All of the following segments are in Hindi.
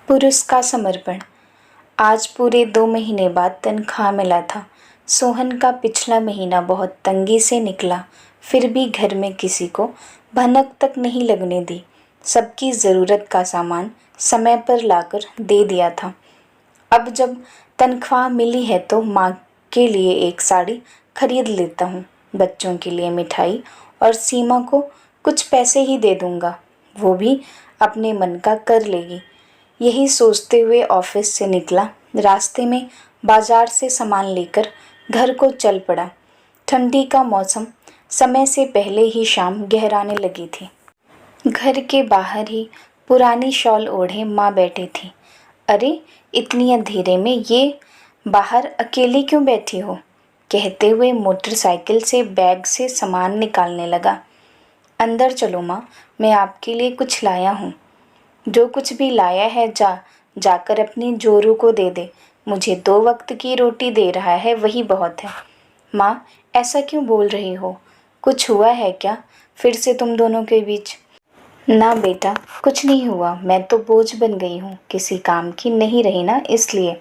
पुरुष का समर्पण। आज पूरे 2 महीने बाद तनख्वाह मिला था। सोहन का पिछला महीना बहुत तंगी से निकला, फिर भी घर में किसी को भनक तक नहीं लगने दी। सबकी ज़रूरत का सामान समय पर लाकर दे दिया था। अब जब तनख्वाह मिली है तो माँ के लिए एक साड़ी खरीद लेता हूँ, बच्चों के लिए मिठाई और सीमा को कुछ पैसे ही दे दूँगा, वो भी अपने मन का कर लेगी। यही सोचते हुए ऑफिस से निकला। रास्ते में बाजार से सामान लेकर घर को चल पड़ा। ठंडी का मौसम समय से पहले ही शाम गहराने लगी थी। घर के बाहर ही पुरानी शॉल ओढ़े माँ बैठी थी। अरे, इतनी अंधेरे में ये बाहर अकेली क्यों बैठी हो? कहते हुए मोटरसाइकिल से बैग से सामान निकालने लगा। अंदर चलो माँ, मैं आपके लिए कुछ लाया हूँ। जो कुछ भी लाया है जाकर अपनी जोरू को दे दे। मुझे 2 वक्त की रोटी दे रहा है, वही बहुत है। माँ, ऐसा क्यों बोल रही हो? कुछ हुआ है क्या फिर से तुम दोनों के बीच? ना बेटा, कुछ नहीं हुआ। मैं तो बोझ बन गई हूँ, किसी काम की नहीं रही ना, इसलिए।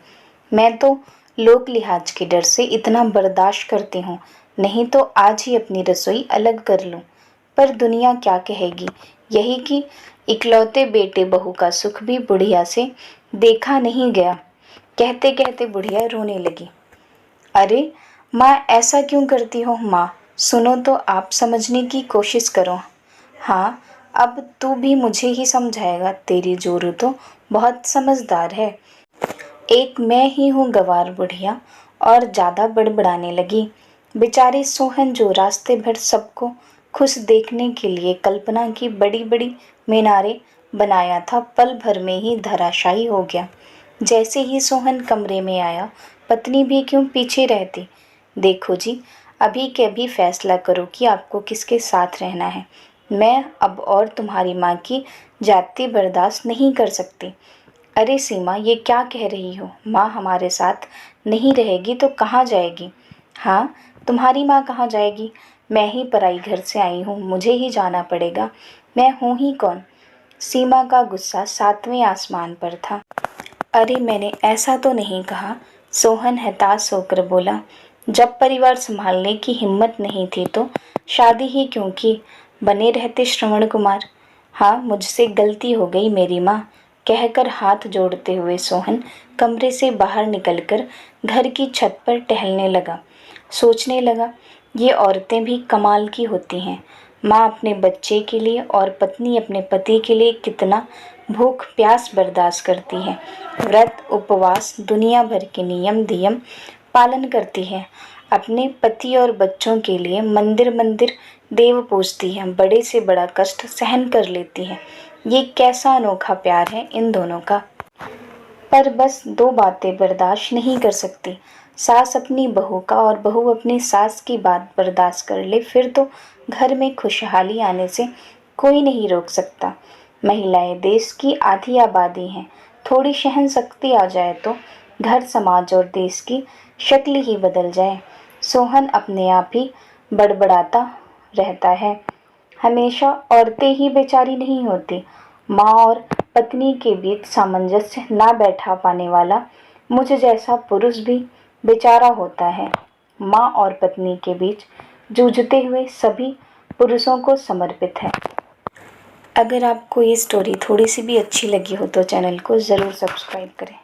मैं तो लोक लिहाज के डर से इतना बर्दाश्त करती हूँ, नहीं तो आज ही अपनी रसोई अलग कर लूँ। पर दुनिया क्या कहेगी, यही कि इकलौते बेटे बहू का सुख भी बुढ़िया से देखा नहीं गया। कहते कहते बुढ़िया रोने लगी। अरे माँ, ऐसा क्यों करती हो? माँ सुनो तो, आप समझने की कोशिश करो। हाँ, अब तू भी मुझे ही समझाएगा? तेरी जोरू तो बहुत समझदार है। एक मैं ही हूँ गंवार। बुढ़िया और ज़्यादा बड़बड़ाने लगी। बेचारी सोहन, जो रास्ते भर सबको खुश देखने के लिए कल्पना की बड़ी बड़ी मीनारें बनाया था, पल भर में ही धराशायी हो गया। जैसे ही सोहन कमरे में आया, पत्नी भी क्यों पीछे रहती। देखो जी, अभी के अभी फैसला करो कि आपको किसके साथ रहना है। मैं अब और तुम्हारी माँ की जाति बर्दाश्त नहीं कर सकती। अरे सीमा, ये क्या कह रही हो? माँ हमारे साथ नहीं रहेगी तो कहाँ जाएगी? हाँ, तुम्हारी माँ कहाँ जाएगी? मैं ही पराई घर से आई हूँ, मुझे ही जाना पड़ेगा। मैं हूँ ही कौन? सीमा का गुस्सा 7वें आसमान पर था। अरे मैंने ऐसा तो नहीं कहा। सोहन हताश होकर बोला। जब परिवार संभालने की हिम्मत नहीं थी तो शादी ही क्यों की? बने रहते श्रवण कुमार। हाँ, मुझसे गलती हो गई मेरी माँ, कहकर हाथ जोड़ते हुए सोहन कमरे से बाहर निकलकर घर की छत पर टहलने लगा। सोचने लगा, ये औरतें भी कमाल की होती हैं। माँ अपने बच्चे के लिए और पत्नी अपने पति के लिए कितना भूख प्यास बर्दाश्त करती है। व्रत उपवास दुनिया भर के नियम धियम पालन करती है। अपने पति और बच्चों के लिए मंदिर मंदिर देव पूजती है। बड़े से बड़ा कष्ट सहन कर लेती है। ये कैसा अनोखा प्यार है इन दोनों का। पर बस 2 बातें बर्दाश्त नहीं कर सकती। सास अपनी बहू का और बहू अपनी सास की बात बर्दाश्त कर ले, फिर तो घर में खुशहाली आने से कोई नहीं रोक सकता। महिलाएं देश की आधी आबादी हैं। थोड़ी सहन शक्ति आ जाए तो घर, समाज और देश की शक्ल ही बदल जाए। सोहन अपने आप ही बड़बड़ाता रहता है। हमेशा औरतें ही बेचारी नहीं होती। माँ और पत्नी के बीच सामंजस्य ना बैठा पाने वाला मुझ जैसा पुरुष भी बेचारा होता है। माँ और पत्नी के बीच जूझते हुए सभी पुरुषों को समर्पित है। अगर आपको ये स्टोरी थोड़ी सी भी अच्छी लगी हो तो चैनल को ज़रूर सब्सक्राइब करें।